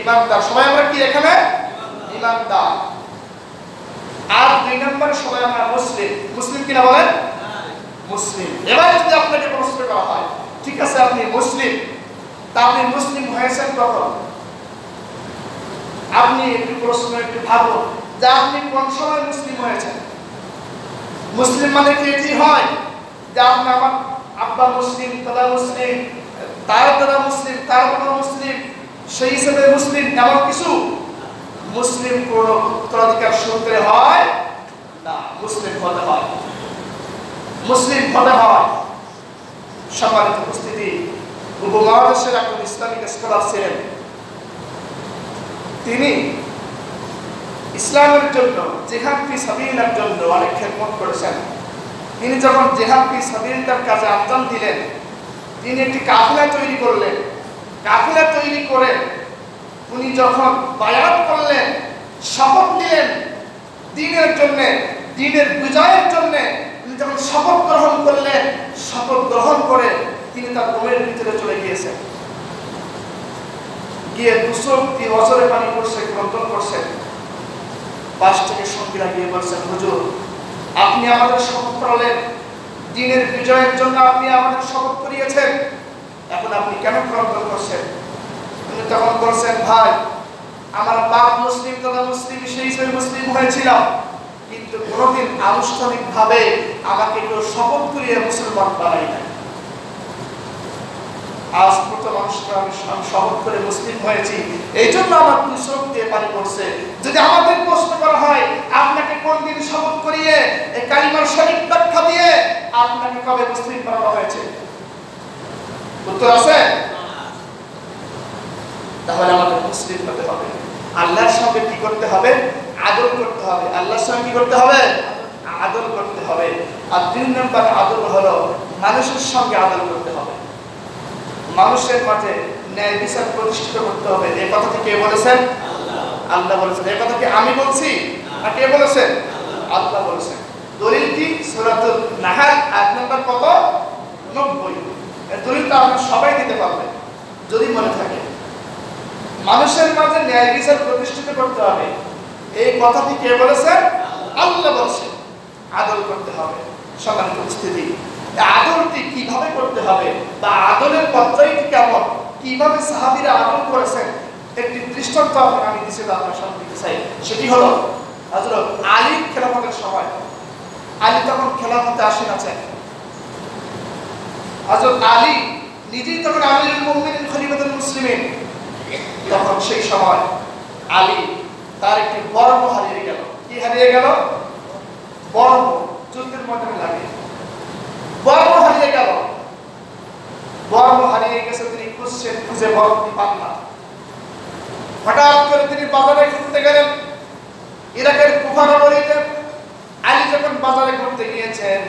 ঈমানদার। সবাই আমরা কি এখানে? ঈমানদার। আর 2 নম্বরে সবাই আমরা মুসলিম। মুসলিম কিনা বলেন? মুসলিম। এবার যদি আপনাকে প্রশ্ন করা হয়, ঠিক আছে আপনি মুসলিম, তা আপনি মুসলিম হয়েছেন কখন? আপনি একটু প্রশ্ন একটু ভাবুন যে আপনি কোন সময় মুসলিম হয়েছেন। মুসলিম মানে কি এটি হয় যে আপনি, আমার আব্বা মুসলিম, দাদা মুসলিম, তার দাদা মুসলিম, তার বাবা মুসলিম, সেই হিসেবে মুসলিম এমন কিছু? মুসলিম কোন উত্তরাধিকার সূত্রে হয় না, মুসলিম হতে হয়, মুসলিম হতে হয়। সম্মানিত উপস্থিতি, উপমহাদেশের একজন ইসলামিক স্কলার ছিলেন। তিনি ইসলামের জন্য জিহাদ ফি সাবিলিল্লাহর জন্য অনেক খেদমত করেছেন। তিনি যখন জিহাদ ফি সাবিলিল্লাহর কাজে আঞ্জাম দিলেন, তিনি একটি কাফেলা তৈরি করলেন। কাফেলা তৈরি করে উনি যখন বায়াত করলেন, শপথ নিলেন দ্বীনের জন্য, দ্বীনের বিজয়ের জন্য, তিনি যখন শপথ গ্রহণ করলেন, শপথ গ্রহণ করে তিনি তার রুমের ভিতরে চলে গিয়েছেন। গিয়ে 203 বছরে পানি পড়ছে, ক্রন্দন করছেন। পাশ থেকে সঙ্গীরা গিয়ে বলছেন, হুজুর আপনি আমাদের শপথ করালেন, দ্বীনের বিজয়ের জন্য আপনি আমাদের শপথ করিয়েছেন, এখন আপনি কেন ক্রন্দন করছেন? উনি তখন বলছেন, ভাই আমার বাপ মুসলিম তথা মুসলিম সেই হিসেবে মুসলিম হয়েছিলাম, কিন্তু কোনোদিন আনুষ্ঠানিকভাবে আমাকে কেউ শপথ করিয়ে মুসলমান বানাই নাই। আজ প্রথম মানুষকে আমি শপথ করে মুসলিম হয়েছি, এই জন্য আমার 2 চোখ দিয়ে পানি পড়ছে। যদি আমাদের প্রশ্ন করা হয় আপনাকে কোন দিন শপথ করিয়ে এই কালিমার সঠিক ব্যাখ্যা দিয়ে আপনাকে কবে মুসলিম বানানো হয়েছে, উত্তর আছে? তাহলে আমাদের মুসলিম হতে হবে। আল্লাহর সঙ্গে কি করতে হবে? আদল করতে হবে। আল্লাহর সঙ্গে কি করতে হবে? আদল করতে হবে। আর 3 নম্বর আদল হলো মানুষের সঙ্গে আদল করতে হবে। মানুষের মাঝে ন্যায় বিচার প্রতিষ্ঠিত করতে হবে। এই কথাটি কে বলেছেন? আল্লাহ বলেছেন। এই কথা কি আমি বলছি না কে বলেছেন? আল্লাহ বলেছেন। দলিল কি? সূরাতুল নাহল আয়াত নম্বর কত? 90। এই দলিলটা আপনারা সবাই দিতে পারবেন যদি মনে থাকে। মানুষের মাঝে ন্যায় বিচার প্রতিষ্ঠিত করতে হবে, এই কথাটি কে বলেছেন? আল্লাহ বলেছেন। আদল করতে হবে। সম্মানিত উপস্থিতি, আদলটি কিভাবে করতে হবে বা আদলের পদ্ধতি কেমন, কিভাবে সাহাবীরা আদল করেছেন, একটি দৃষ্টান্ত আমি দিচ্ছি, আপনার সামনে দিতে চাই। সেটি হলো হযরত আলীর খেলাফতের সময়। আলী তখন খেলাফতে আসীন আছেন। হযরত আলী নিজেই তখন আমিরুল মুমিনিন খলিফাতুল মুসলিমিন। তখন সেই সময় আলী তার একটি বর্ম হারিয়ে গেল। কি হারিয়ে গেল? বর্ম, যুদ্ধের ময়দানে লাগে বর্ম হারিয়ে গেল। বর্ম হারিয়ে গেছে, তিনি খুঁজছেন, খুঁজে বর্মটি পান না। হঠাৎ করে তিনি বাজারে ঘুরতে গেলেন। ইরাকের কুফা নগরীতে আলী যখন বাজারে ঘুরতে গিয়েছেন,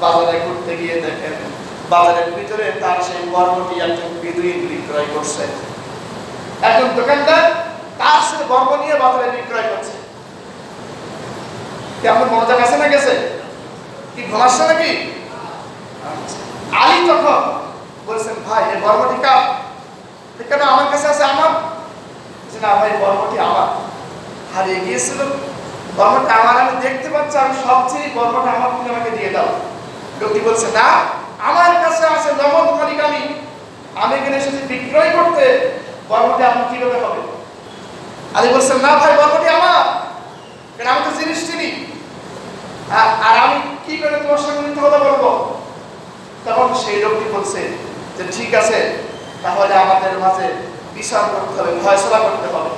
বাজারে ঘুরতে গিয়ে দেখেন বাজারের ভিতরে তার সেই বর্মটি একজন বেদুইন বিক্রয় করছে। একজন দোকানদার তার সে বর্ম নিয়ে বাজারে বিক্রয় করছে। কেমন মনোযোগ আছে না গেছে? কি ঘুমাচ্ছে নাকি? আলী তখন বলছেন, ভাই এই বর্মটি কার? কেন আমার কাছে আছে? আমার। না ভাই, বর্মটি আমার, হারিয়ে গিয়েছিল। বর্মটা আমার, আমি দেখতে পাচ্ছি, আমি সবচেয়ে বর্মটা আমার, তুমি আমাকে দিয়ে দাও। লোকটি বলছে, না আমার কাছে আছে, নগদ মালিক আমি এখানে এসেছি বিক্রয় করতে, বর্মটি আপনার কিভাবে হবে? আলী বলছেন, না ভাই বর্মটি আমার, কারণ আমি তো জিনিস চিনি, আর আমি কি করে তোমার সঙ্গে মিথ্যা কথা বলবো? তখন সেই লোকটি বলছে যে ঠিক আছে, তাহলে আমাদের মাঝে বিচার করতে হবে, ফয়সালা করতে হবে,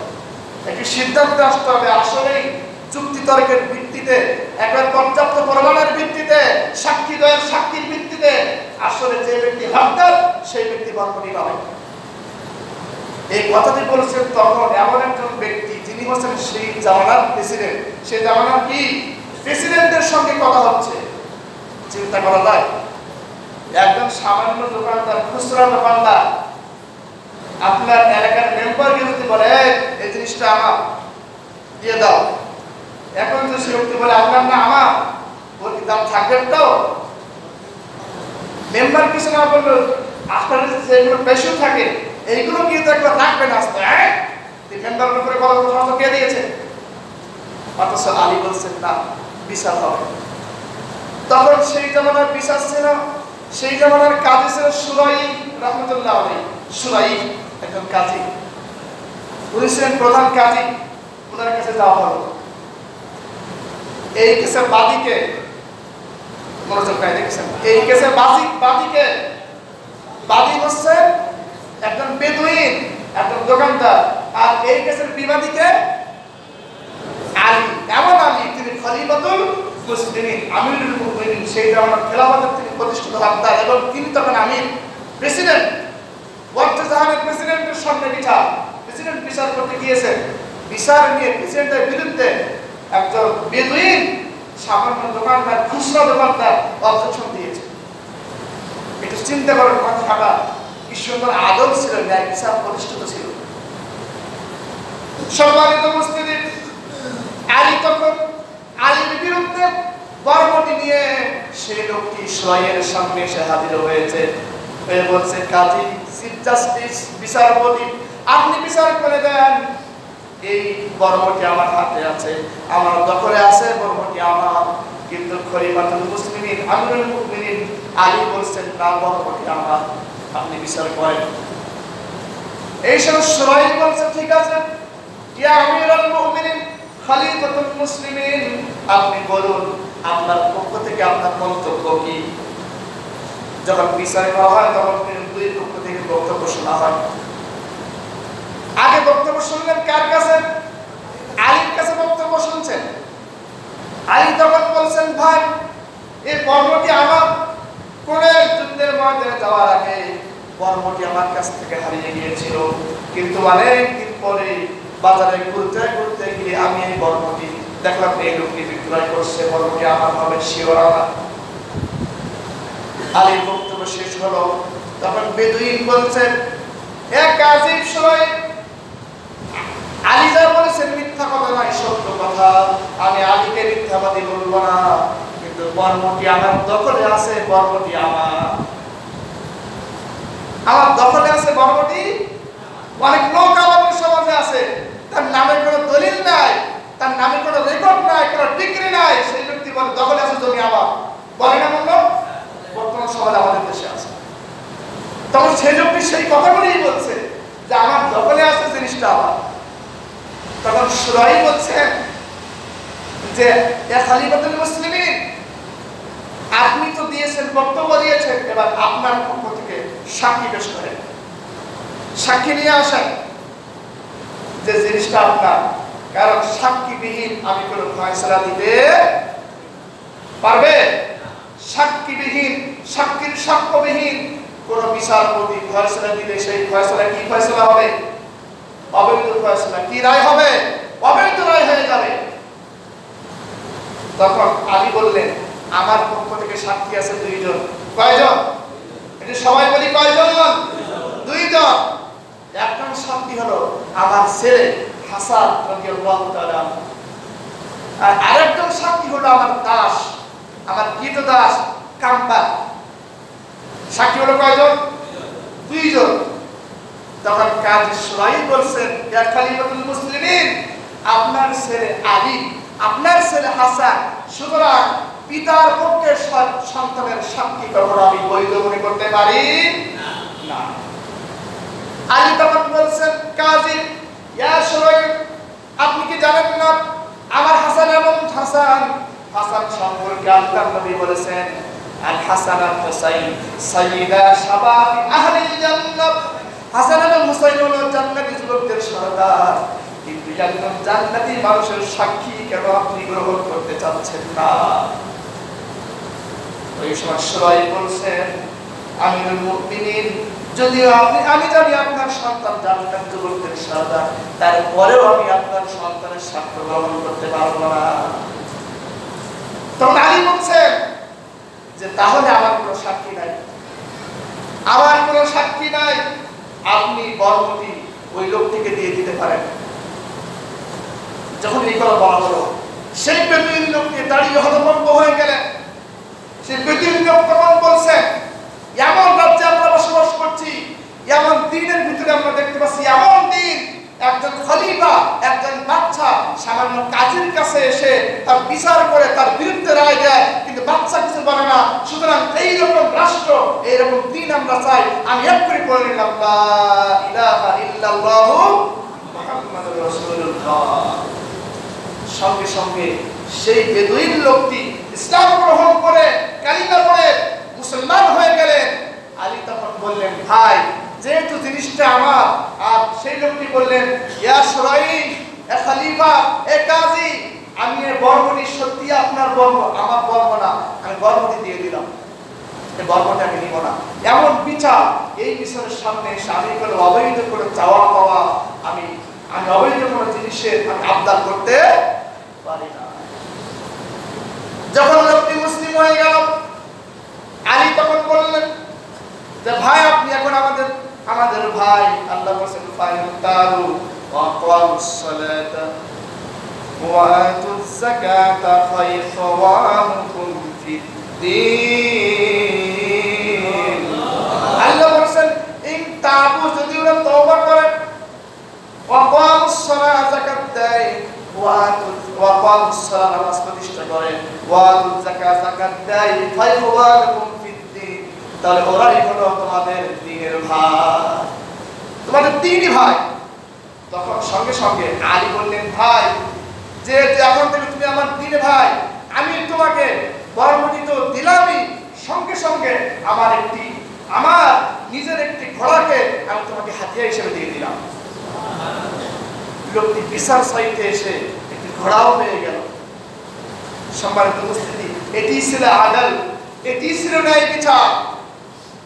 একটি সিদ্ধান্তে আসতে হবে। আসলেই যুক্তি তর্কের ভিত্তিতে, একবার পর্যাপ্ত প্রমাণের ভিত্তিতে, সাক্ষীদ্বয়ের সাক্ষীর ভিত্তিতে আসলে যে ব্যক্তি হকদার সেই ব্যক্তি বর্মটি পাবে। এই কথাটি বলেছেন তখন এমন একজন ব্যক্তি যিনি হচ্ছেন সেই জামানার প্রেসিডেন্ট। সেই জামানার কি প্রেসিডেন্টের সঙ্গে কথা হচ্ছে। চিন্তা করা যায়, একজন সামান্য দোকানদার, খুচরা দোকানদার আপনার এলাকার মেম্বারকে যদি বলে এই জিনিসটা আমার, দিয়ে দাও, এখন যে সে ব্যক্তি বলে আপনার না আমার, ওর কি দাম থাকবে? তো মেম্বার কিছু না বললো, আপনার যেগুলো বেশিও থাকে এইগুলো কি তো একবার রাখবেন আসতে, হ্যাঁ মেম্বারের উপরে কথা কে দিয়েছে? অথচ আলী বলছেন না, বিচার হবে। তখন সেই জামানার বিচার ছিল, সেই জামানার কাজী ছিল সুরাই রহমতুল্লাহ আলাইহি। সুরাই একজন কাজী, উনি ছিলেন প্রধান কাজী। ওনার কাছে যাওয়া হলো। এই কেসের বাদীকে, মনোযোগ করে দেখছেন, এই কেসের বাদীকে, বাদী হচ্ছে একজন বেদুইন, একজন দোকানদার, আর এই কেসের বিবাদীকে আলী। এমন আলী তিনি খলিফাতুল মুসলিমিন, আমিরুল মুমিনিন, সেই জামানার খেলাফতের তিনি প্রতিষ্ঠিত হকদার, এবং তিনি তখন আমির, প্রেসিডেন্ট। শাহজাহানের প্রেসিডেন্টের সামনে প্রেসিডেন্ট বিচার করতে গিয়েছেন, বিচার নিয়ে প্রেসিডেন্টের বিরুদ্ধে একজন বেদুইন সামান্য দোকানদার, খুচরা দোকানদার অবজেকশন দিয়েছে। একটু চিন্তা করেন কথাটা কি সুন্দর আদল ছিল, ন্যায় বিচার প্রতিষ্ঠিত ছিল। সম্মানিত উপস্থিতি, আলী তখন আলীর বিরুদ্ধে বর্বরটি নিয়ে সেই লোকটি সোয়াইয়ের সামনে এসে হাজির হয়েছে। বলছে, কাজী, চিফ জাস্টিস, বিচারপতি, আপনি বিচার করে দেন, এই বর্বরটি আমার হাতে আছে, আমার দখলে আছে, বর্বরটি আমার। কিন্তু খলিফাতুল মুসলিমিন আমিরুল মুমিনিন আলী বলছেন, না, বর্বরটি আমার, আপনি বিচার করেন। এই সময় সোয়াই বলছে, ঠিক আছে, ইয়া আমিরুল মুমিনিন খলিফাতুল মুসলিমিন, আপনি বলুন আপনার পক্ষ থেকে আপনার মন্তব্য কি। যখন বিচার করা হয় তখন দুই পক্ষ থেকে বক্তব্য শোনা হয়। আগে বক্তব্য শুনলেন কার কাছে? আলীর কাছে বক্তব্য শুনছেন। আলী তখন বলছেন, ভাই, এই বর্বরটি আমার, কোন যুদ্ধের ময়দানে যাওয়ার আগে বর্বরটি আমার কাছ থেকে হারিয়ে গিয়েছিল, কিন্তু অনেক দিন পরে বাজারে ঘুরতে ঘুরতে গিয়ে আমি এই বর্বরটি দেখলাম, এই লোকটি বিক্রয় করছে, বর্বরটি আমার হবে, শিওর আমার। আলীর বক্তব্য শেষ হলো, তখন বেদুইন বলছেন, এক আজীব সময় আলী যা বলেছেন মিথ্যা কথা নয়, সত্য কথা, আমি আলীকে মিথ্যাবাদী বলবো না, কিন্তু বর্বরটি আমার দখলে আছে, বর্বরটি আমার দখলে আছে, বর্বরটি। অনেক লোক আমাদের সমাজে আছে, তার নামে কোনো দলিল নাই, তার নামে কোনো রেকর্ড নাই, কোনো ডিগ্রি নাই, সেই ব্যক্তি বলে দখলে আছে জমি আমার, বলে না বললো? বর্তমান সমাজে আমাদের দেশে আছে। তখন সেই লোকটি সেই কথাগুলোই বলছে যে আমার দখলে আছে জিনিসটা আমার। তখন সুরাই বলছেন যে, ইয়া খলিফাতুল মুসলিমিন, আপনি তো দিয়েছেন, বক্তব্য দিয়েছেন, এবার আপনার পক্ষ থেকে সাক্ষী পেশ করেন, সাক্ষী নিয়ে আসেন যে জিনিসটা আপনার। কারণ সাক্ষীবিহীন আমি কোনো ফয়সালা দিতে পারবে? সাক্ষীবিহীন, সাক্ষীর সাক্ষ্যবিহীন কোন বিচারপতি ফয়সালা দিলে সেই ফয়সালা কি ফয়সালা হবে? অবৈধ ফয়সালা। কি রায় হবে? অবৈধ রায় হয়ে যাবে। তখন আলী বললেন, আমার পক্ষ থেকে সাক্ষী আছে দুইজন। কয়জন? এটা সবাই বলি কয়জন? দুইজন। একজন সাক্ষী হলো আমার ছেলে হাসান রাদিয়াল্লাহু তাআলা, আর আরেকজন সাক্ষী হলো আমার দাস, আমার কৃতদাস কাম্বা। সাক্ষী হলো কয়জন? দুইজন। তখন কাজী সুরাই বলছেন, ইয়া খলিফাতুল মুসলিমিন, আপনার ছেলে আলী, আপনার ছেলে হাসান, সুতরাং পিতার পক্ষে সন্তানের সাক্ষী কখনো আমি বৈধ মনে করতে পারি না। আলী তখন বলছেন, কাজী, ইয়া সুরাই, আপনি কি জানেন না আমার হাসান এবং হাসান সম্পর্কে আল্লাহর নবী বলেছেন, আল হাসান আল হুসাইন সাইয়্যিদা শাবাবি আহলিল জান্নাত। হাসান এবং হুসাইন হলো জান্নাতি যুবকদের সরদার, কিন্তু একজন জান্নাতি মানুষের সাক্ষী কেন আপনি গ্রহণ করতে চাচ্ছেন না? ওই সময় সুরাই বলছেন, আমিরুল মুমিনিন, যদিও আমি জানি আপনার সন্তান জান্নাতি যুবকদের সরদার, তারপরেও আমি আপনার সন্তানের সাক্ষ্য গ্রহণ করতে পারবো না। তখন আলী বলছেন যে, তাহলে আমার কোনো সাক্ষী নাই, আমার কোনো সাক্ষী নাই, আপনি বর্বরটি ওই লোকটিকে দিয়ে দিতে পারেন। যখন এই কথা বলা হলো, সেই বেদুইন লোকটি দাঁড়িয়ে হতভম্ব হয়ে গেলেন। সেই বেদুইন লোক তখন বলছেন, এমন রাজ্যে আমরা বসবাস করছি, এমন দিনের ভিতরে আমরা দেখতে পাচ্ছি, এমন দিন একজন খলিফা, একজন বাদশা সামান্য কাজীর কাছে এসে তার বিচার করে তার বিরুদ্ধে রায় দেয়, কিন্তু বাদশা কিছু বলে না। সুতরাং এইরকম রাষ্ট্র, এইরকম দিন আমরা চাই। আমি এক্ষুনি বলে নিলাম, লা ইলাহা ইল্লাল্লাহু মুহাম্মাদুর রাসূলুল্লাহ। সঙ্গে সঙ্গে সেই বেদুইন লোকটি ইসলাম গ্রহণ করে কালিমা পড়ে মুসলমান হয়ে গেলেন। আলী তখন বললেন, ভাই, যেহেতু জিনিসটা আমার, আর সেই লোকটি বললেন, ইয়া সুরাই, এ খলিফা, এ কাজী, আমি এই বর্বরটি সত্যি আপনার বর্বর, আমার বর্বর না, আমি বর্বরটি দিয়ে দিলাম, এই বর্বরটি আমি নিব না। এমন বিচার, এই মিশরের সামনে এসে আমি কোনো অবৈধ করে চাওয়া পাওয়া আমি অবৈধ কোনো জিনিসের আমি আবদার করতে পারি না। যখন লোকটি মুসলিম হয়ে গেল, আলী তখন বললেন যে ভাই আপনি এখন আমাদের ভাই। আল্লাহ বলেছেন ফাইনতারু ওয়া আকামুস সালাতা ওয়া আতুজ যাকাতা ফাইখওয়ানুকুম ফিদ্দীন। আল্লাহ বলেছেন ইন তাবু, যদি ওরা তওবা করে, ওয়া আকামুস সালাতা, যাকাত দেয়, ওয়া আকামুস সালাতা, নামাজ প্রতিষ্ঠা করে, ওয়া আতুজ যাকাতা, যাকাত দেয়, ফাইখওয়ানুকুম ফিদ্দীন, তাহলে ওরাই হলো তোমাদের দ্বীনের ভাই, তোমাদের দ্বীনি ভাই। তখন সঙ্গে সঙ্গে আলী বললেন ভাই যে এখন থেকে তুমি আমার দ্বীনে ভাই, আমি তোমাকে বরমণি তো দিলামই, সঙ্গে সঙ্গে আমার নিজের একটি ঘোড়াকে আমি তোমাকে হাতিয়ার হিসেবে দিয়ে দিলাম। লোকটি বিচার সাইতে এসে একটি ঘোড়াও পেয়ে গেল। সম্মানিত উপস্থিতি, এটি ছিল আদল, এটি ছিল ন্যায় বিচার।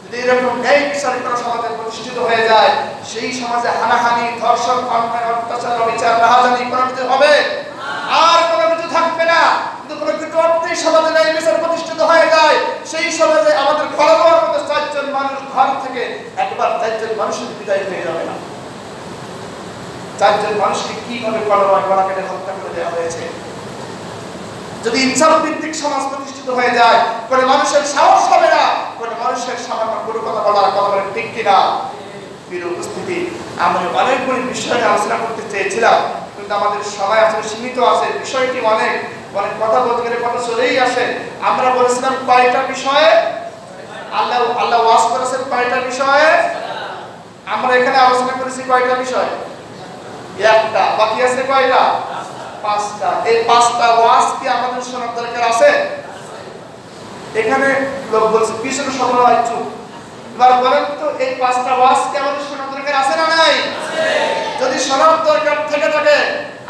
যদি এরকম ন্যায় বিচার কোনো সমাজে প্রতিষ্ঠিত হয়ে যায়, সেই সমাজে হানাহানি, ধর্ষণ, অন্যায়, অত্যাচার, অবিচার, রাহাজানি কোনো কিছু হবে আর কোনো কিছু থাকবে না। কিন্তু কোনো কিছু অর্থেই সমাজে ন্যায় বিচার প্রতিষ্ঠিত হয়ে যায়, সেই সমাজে আমাদের খলনার মতো 4 জন মানুষ ঘর থেকে একবার 4 জন মানুষের বিদায় হয়ে যাবে না। 4 জন মানুষকে কিভাবে খলনায় গলা কেটে হত্যা করে দেওয়া হয়েছে। যদি ইনসাফ ভিত্তিক সমাজ প্রতিষ্ঠিত হয়ে যায়, কোনো মানুষের সাহস হবে না, কোনো মানুষের সামান্য কোনো কথা বলার কথা বলে ঠিক কিনা। প্রিয় উপস্থিতি, আমরা অনেকগুলি বিষয়ে আলোচনা করতে চেয়েছিলাম, কিন্তু আমাদের সময় আসলে সীমিত আছে। বিষয়টি অনেক কথা বলতে গেলে কথা চলেই আসে। আমরা বলেছিলাম কয়টা বিষয়ে আল্লাহ ওয়াজ করেছেন, কয়টা বিষয়ে আমরা এখানে আলোচনা করেছি, কয়টা বিষয়? একটা, বাকি আছে কয়টা? 5টা। এই 5টা ওয়াজ কি আমাদের শোনার দরকার আছে? এখানে লোক বলছে পিছনে সবাই হয় চুপ। এবার বলেন তো এই 5টা ওয়াজ কি আমাদের শোনার দরকার আছে না নাই? যদি শোনার দরকার থেকে থাকে,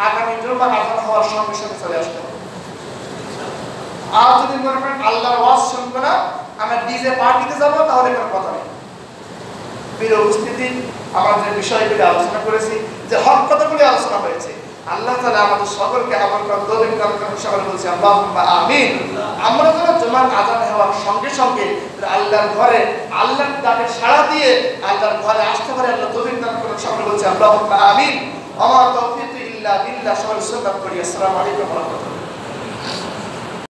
আগামী জুমা আযান হওয়ার সঙ্গে সঙ্গে চলে আসতে হবে। আর যদি মনে করেন আল্লাহর ওয়াজ শুনবো না, আমরা ডিজে পার্টিতে যাবো, তাহলে কোনো কথা নেই। প্রিয় উপস্থিতি, আমরা যে বিষয়গুলি আলোচনা করেছি, যে হক কথাগুলি আলোচনা হয়েছে, আল্লাহ তাআলা আমাদের সকলকে আমল করার তৌফিক দান করুন। সকলে বলছি আল্লাহুম্মা আমিন। আমরা যেন জুমার আযান হওয়ার সঙ্গে সঙ্গে আল্লাহর ঘরে আল্লাহর ডাকে সাড়া দিয়ে আল্লাহর ঘরে আসতে পারে, আল্লাহ তৌফিক দান করুন। সকলে বলছি আল্লাহুম্মা আমিন। ওয়া মা তাওফীকি ইল্লা বিল্লাহ। সকলে সুন্নাত করি। আসসালামু আলাইকুম ওয়া রাহমাতুল্লাহ।